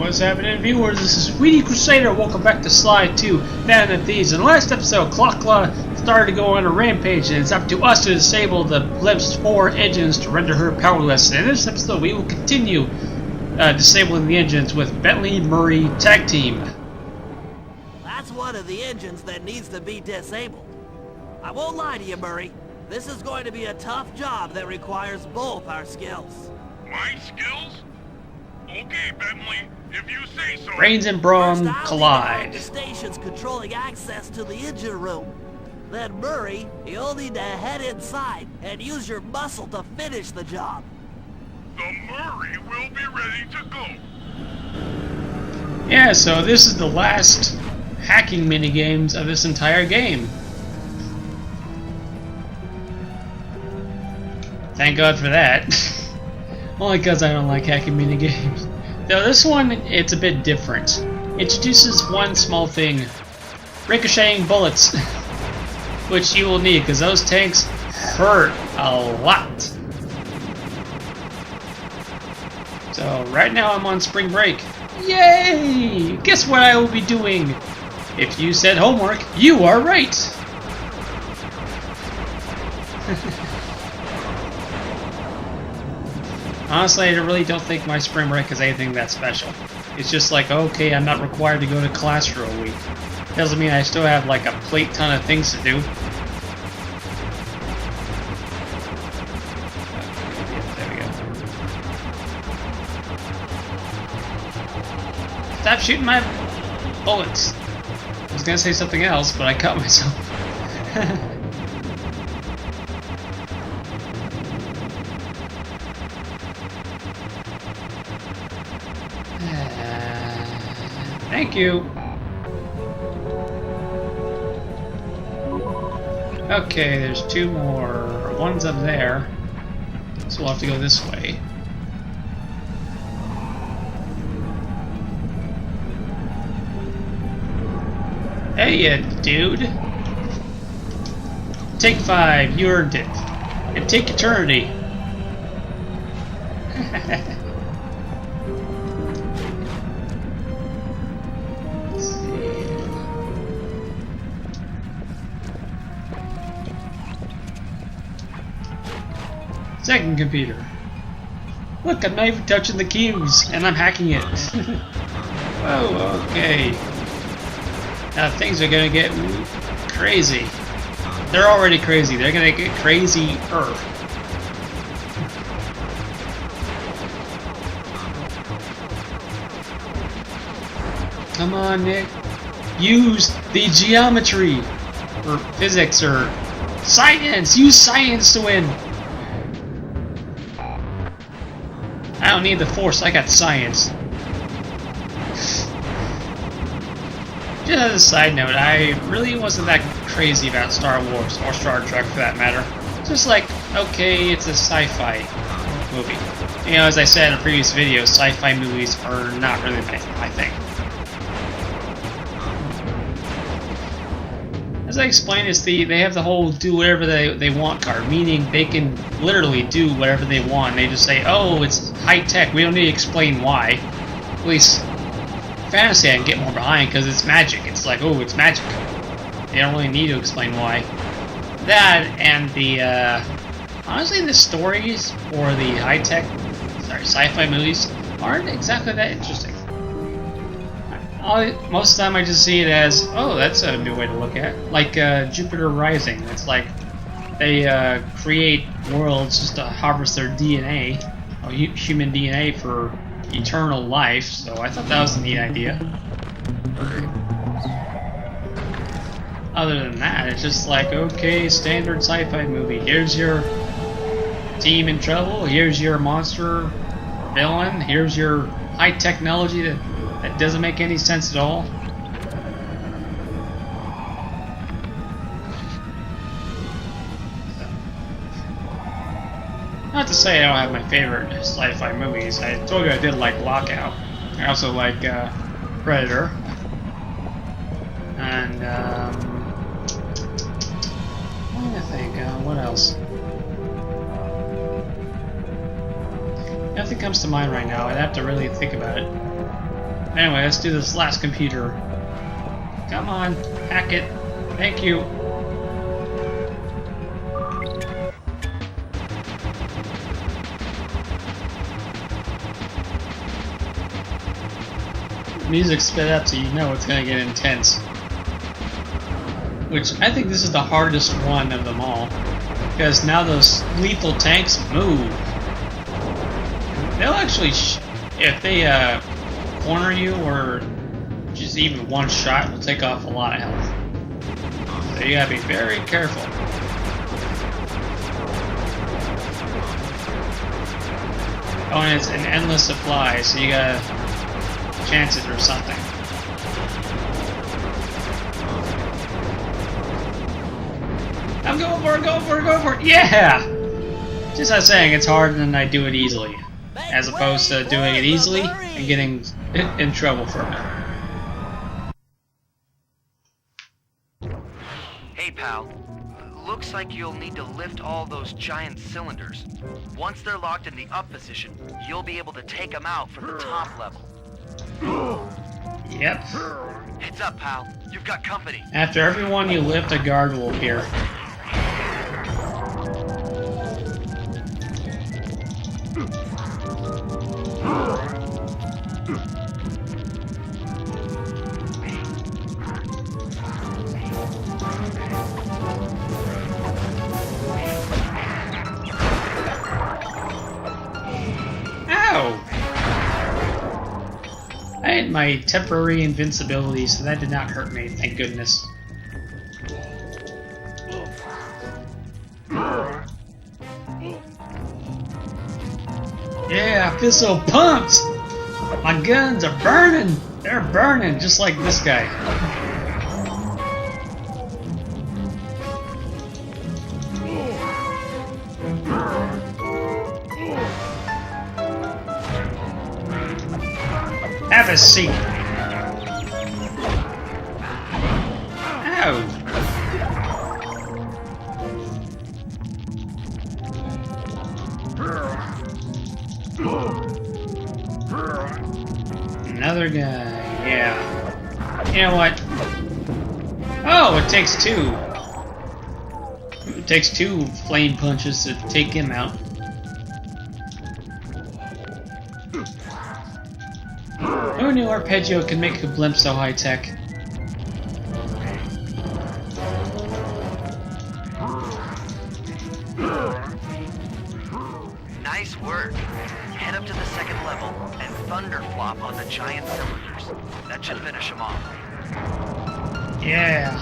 What's happening, viewers? This is Weedy Crusader. Welcome back to Slide 2, Battle of Thieves. In the last episode, Clockla started to go on a rampage, and it's up to us to disable the blimp's 4 engines to render her powerless. And in this episode, we will continue disabling the engines with Bentley Murray Tag Team. That's one of the engines that needs to be disabled. I won't lie to you, Murray. This is going to be a tough job that requires both our skills. My skills? Okay, Bentley, if you say so. Brains and Brawn collide. The stations controlling access to the engine room. Then Murray, you'll need to head inside and use your muscle to finish the job. The Murray will be ready to go. Yeah, so this is the last hacking minigames of this entire game. Thank God for that. Only because I don't like hacking minigames. Though this one, it's a bit different. Introduces one small thing. Ricocheting bullets. Which you will need, because those tanks hurt a lot. So, right now I'm on spring break. Yay! Guess what I will be doing? If you said homework, you are right! Honestly, I really don't think my spring break is anything that special. It's just like, okay, I'm not required to go to class for a week. Doesn't mean I still have like a plate ton of things to do. There we go. Stop shooting my bullets. I was gonna say something else, but I caught myself. Thank you. Okay, there's 2 more. One's up there, so we'll have to go this way. Hey, dude. Take 5. You earned it. And take eternity. Second computer. Look, I'm not even touching the keys, and I'm hacking it. Whoa, okay. Now things are gonna get crazy. They're already crazy. They're gonna get crazier. Come on, Nick. Use the geometry, or physics, or science. Use science to win. I don't need the Force, I got science. Just as a side note, I really wasn't that crazy about Star Wars, or Star Trek for that matter. Just like, okay, it's a sci-fi movie. You know, as I said in a previous video, sci-fi movies are not really my thing. As I explained, they have the whole do whatever they want card, meaning they can literally do whatever they want. They just say, oh, it's high tech, we don't need to explain why. At least fantasy I can get more behind because it's magic. It's like, oh, it's magic. They don't really need to explain why. That and the honestly, the stories for the high tech, sci-fi movies aren't exactly that interesting. Most of the time I just see it as, oh, that's a new way to look at it. Like Jupiter Rising. It's like they create worlds just to harvest their DNA, or human DNA, for eternal life. So I thought that was a neat idea. Other than that, it's just like, okay, standard sci-fi movie. Here's your team in trouble. Here's your monster villain. Here's your high technology that doesn't make any sense at all. Not to say I don't have my favorite sci-fi movies. I told you I did like Lockout. I also like Predator. And, I think, what else? Nothing comes to mind right now. I'd have to really think about it. Anyway, let's do this last computer. Come on, hack it. Thank you. Music sped up so you know it's gonna get intense. Which I think this is the hardest one of them all. Because now those lethal tanks move. They'll actually, if they corner you or just even one shot, will take off a lot of health. So you gotta be very careful. Oh, and it's an endless supply, so you gotta chance it or something. I'm going for it, go for it, go for it! Yeah! Just as saying, it's hard and I do it easily. As opposed to doing it easily and getting in trouble from it. Hey pal, looks like you'll need to lift all those giant cylinders. Once they're locked in the up position, you'll be able to take them out from the top level. Yep. Heads up, pal. You've got company. After every one you lift, a guard will appear. I had my temporary invincibility, so that did not hurt me, thank goodness. Yeah, I feel so pumped! My guns are burning! They're burning, just like this guy. Have a seat. Ow. Another guy, yeah. You know what? Oh, it takes two. It takes two flame punches to take him out. Who knew Arpeggio could make a blimp so high-tech? Nice work. Head up to the second level and thunderflop on the giant cylinders. That should finish them off. Yeah.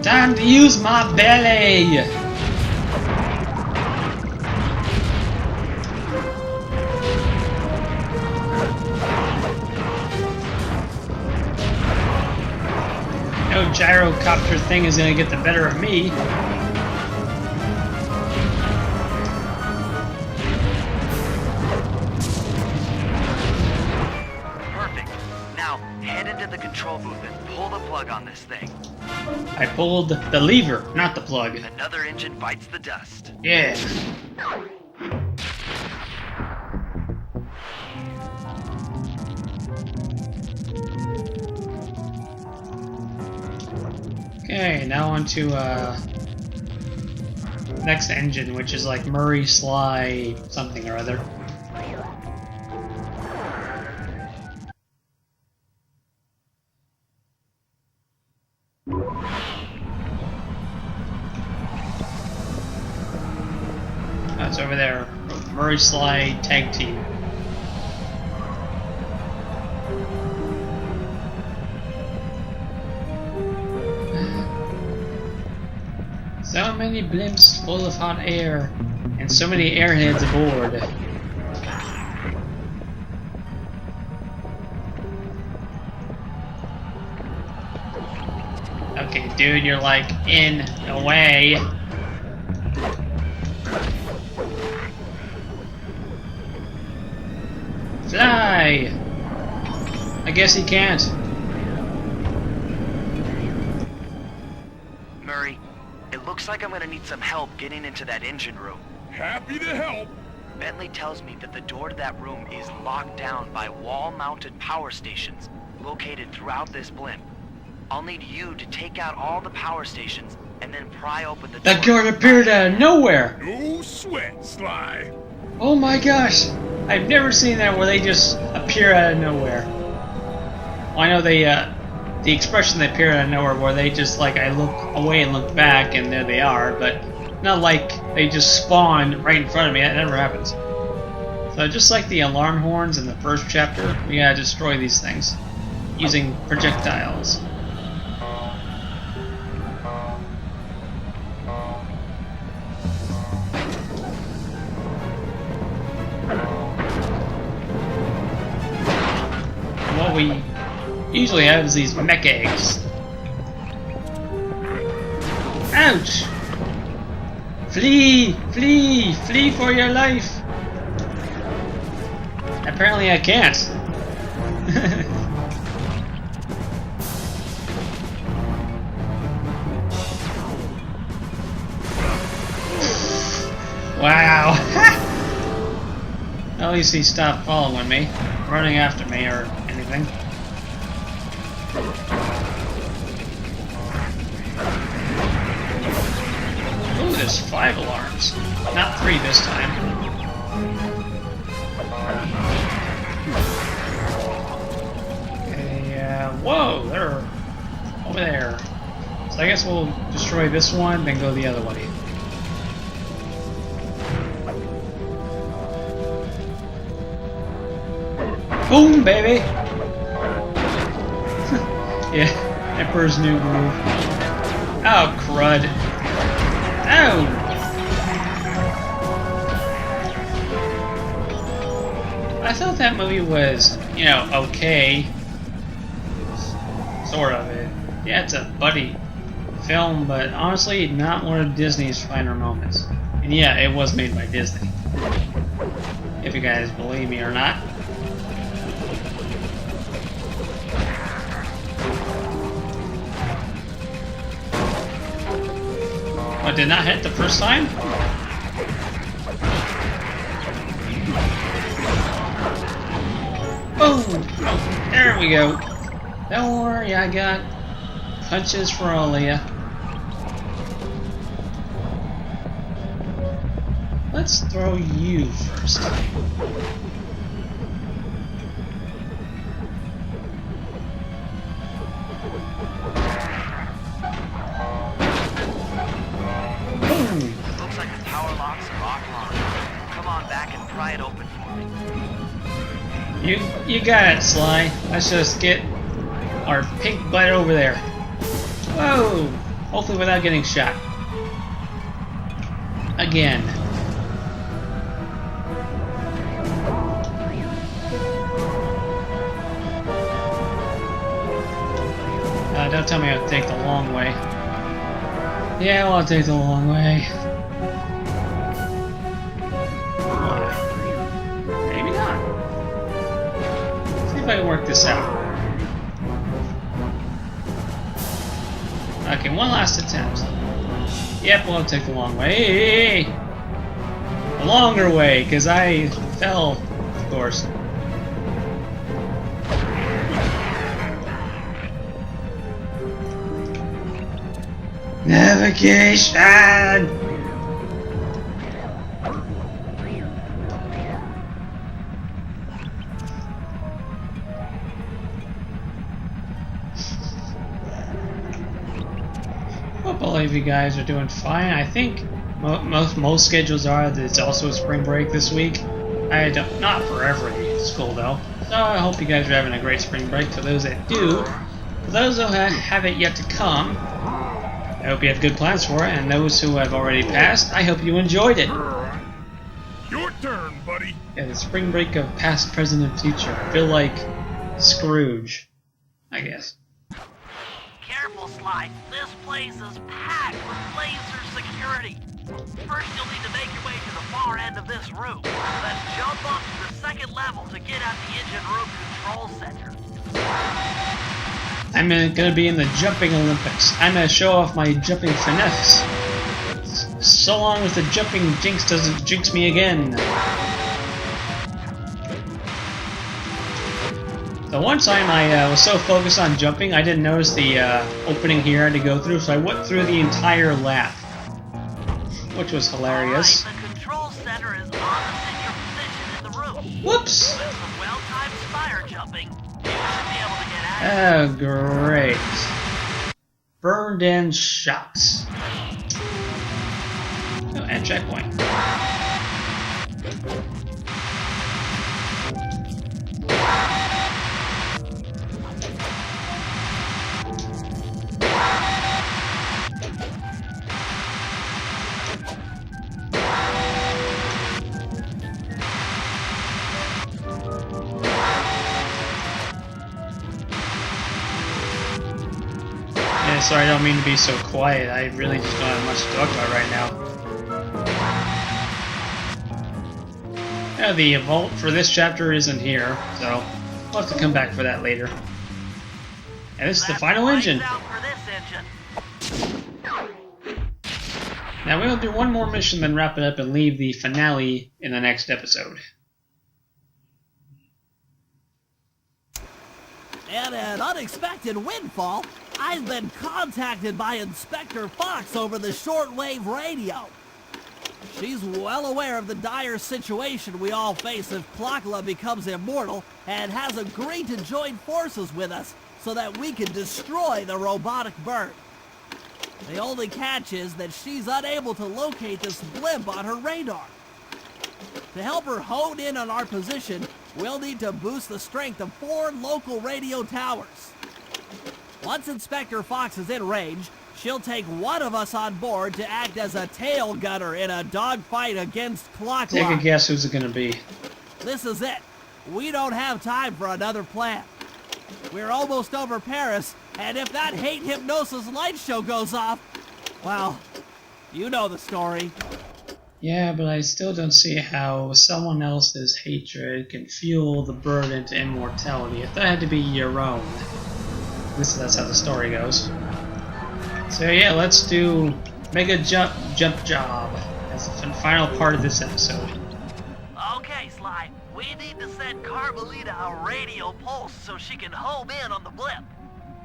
Time to use my belly! No gyrocopter thing is gonna get the better of me. Perfect. Now, head into the control booth and pull the plug on this thing. I pulled the lever, not the plug. Another engine bites the dust. Yeah. Okay, now on to next engine, which is like Murray Sly something or other. That's over there. Murray Sly Tag Team. So many blimps full of hot air, and so many airheads aboard. Okay, dude, you're like in the way. Fly! I guess he can't. Looks like I'm gonna need some help getting into that engine room. Happy to help. Bentley tells me that the door to that room is locked down by wall-mounted power stations located throughout this blimp. I'll need you to take out all the power stations and then pry open the door. That guard appeared out of nowhere! No sweat, Sly. Oh my gosh! I've never seen that where they just appear out of nowhere. Well, I know they, the expression they appear out of nowhere where they just, like, I look away and look back and there they are, but not like they just spawn right in front of me. That never happens. So just like the alarm horns in the first chapter, we gotta destroy these things using projectiles. What we usually have is these mech eggs. Ouch! Flee! Flee! Flee for your life! Apparently I can't. Wow! At least he stopped following me, running after me or anything. Ooh, there's 5 alarms. Not 3 this time. Okay, whoa, they're over there. So I guess we'll destroy this one, then go the other way. Boom, baby! Yeah, Emperor's New Groove. Oh, crud. Oh! I thought that movie was, you know, okay. Sort of. Yeah, it's a buddy film, but honestly, not one of Disney's finer moments. And yeah, it was made by Disney. If you guys believe me or not. What, did not hit the first time? Boom! Oh, there we go. Don't worry, I got punches for all of ya. Let's throw you first. Looks like the power locks are offline. Come on back and pry it open for me. You got it, Sly. Let's just get our pink butt over there. Whoa! Hopefully without getting shot. Again. Don't tell me I'll take the long way. Yeah, well, I'll take the long way. Maybe not. See if I can work this out. Okay, one last attempt. Yep, we'll take the long way. The longer way, because I fell, of course. Navigation! I believe you guys are doing fine. I think most schedules are that it's also a spring break this week. Not for every school though. So I hope you guys are having a great spring break. For those that do, for those who have it yet to come, I hope you have good plans for it, and those who have already passed, I hope you enjoyed it. Your turn, buddy. Yeah, the spring break of past, present, and future. I feel like Scrooge, I guess. Careful, Sly. This place is packed with laser security. First, you'll need to make your way to the far end of this room. Then jump up to the second level to get at the engine room control center. I'm gonna be in the jumping Olympics. I'm gonna show off my jumping finesse. So long as the jumping jinx doesn't jinx me again. The one time I was so focused on jumping, I didn't notice the opening here I had to go through, so I went through the entire lap, which was hilarious. All right, the control center is opposite your position in the room. Whoops! With some well-timed spire jumping, you should be able to get out. Oh, great. Burned in shots. Oh, and checkpoint. Yeah, sorry, I don't mean to be so quiet. I really just don't have much to talk about right now. Yeah, the vault for this chapter isn't here, so we'll have to come back for that later. And this is the final engine. Out for this engine. Now we'll do one more mission, then wrap it up and leave the finale in the next episode. And an unexpected windfall, I've been contacted by Inspector Fox over the shortwave radio. She's well aware of the dire situation we all face if Klakla becomes immortal and has agreed to join forces with us so that we can destroy the robotic bird. The only catch is that she's unable to locate this blimp on her radar. To help her hone in on our position, we'll need to boost the strength of 4 local radio towers. Once Inspector Fox is in range, she'll take one of us on board to act as a tail gunner in a dogfight against Klakla. Take a guess who's it gonna be. This is it. We don't have time for another plan. We're almost over Paris, and if that hate hypnosis light show goes off, well, you know the story. Yeah, but I still don't see how someone else's hatred can fuel the bird into immortality if that had to be your own. At least that's how the story goes. So yeah, let's do Mega Jump Job as the final part of this episode. Okay, Sly, we need to send Carmelita a radio pulse so she can home in on the blimp.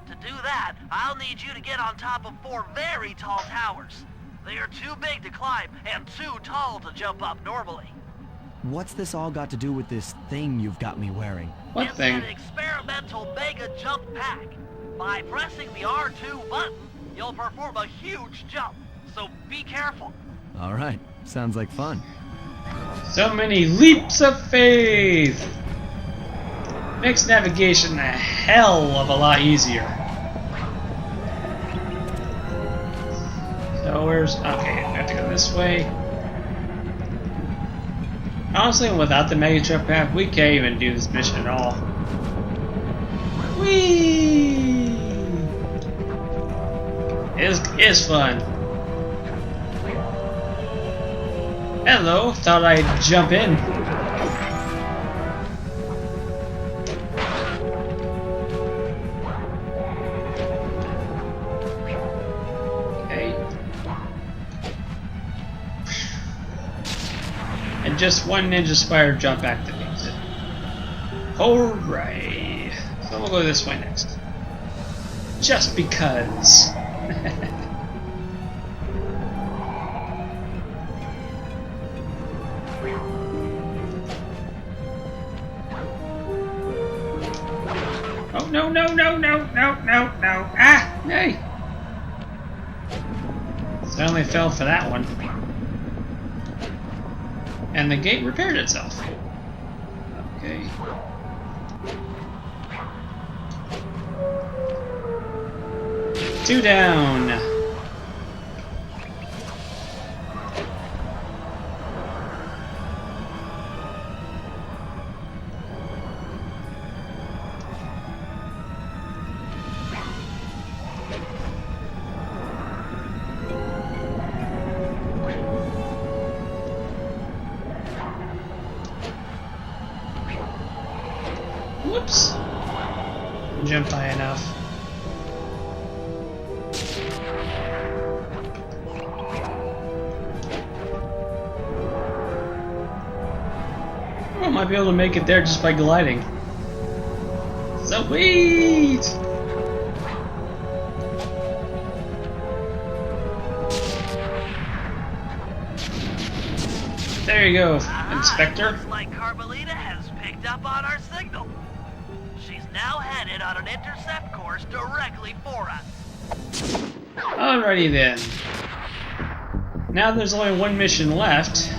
To do that, I'll need you to get on top of 4 very tall towers. They are too big to climb and too tall to jump up normally. What's this all got to do with this thing you've got me wearing? What thing? It's an experimental mega jump pack. By pressing the R2 button, you'll perform a huge jump, so be careful. All right, sounds like fun. So many leaps of faith! Makes navigation a hell of a lot easier. So where's... okay, I have to go this way. Honestly, without the Mega Jump Pack, we can't even do this mission at all. Whee! It's fun. Hello, thought I'd jump in. Okay. And just one Ninja Spire jump activates it. Alright. So we'll go this way next. Just because. Oh, no, no, no, no, no, no, no. Ah, hey. So I only fell for that one. And the gate repaired itself. Okay. Two down. Whoops. Jumped high enough. might be able to make it there just by gliding. Sweet! There you go, Inspector. Looks like Carmelita has picked up on our signal. She's now headed on an intercept course directly for us. Alrighty then. Now there's only one mission left.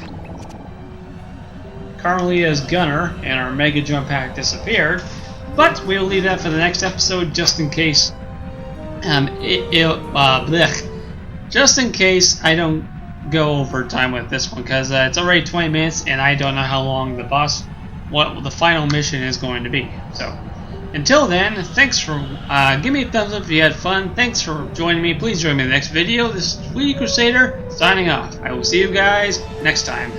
Carmelita's gunner and our Mega Jump Pack disappeared, but we'll leave that for the next episode just in case. Just in case I don't go over time with this one, because it's already 20 minutes and I don't know how long what the final mission is going to be. So until then, thanks for give me a thumbs up if you had fun. Thanks for joining me. Please join me in the next video. This is Sweetie Crusader signing off. I will see you guys next time.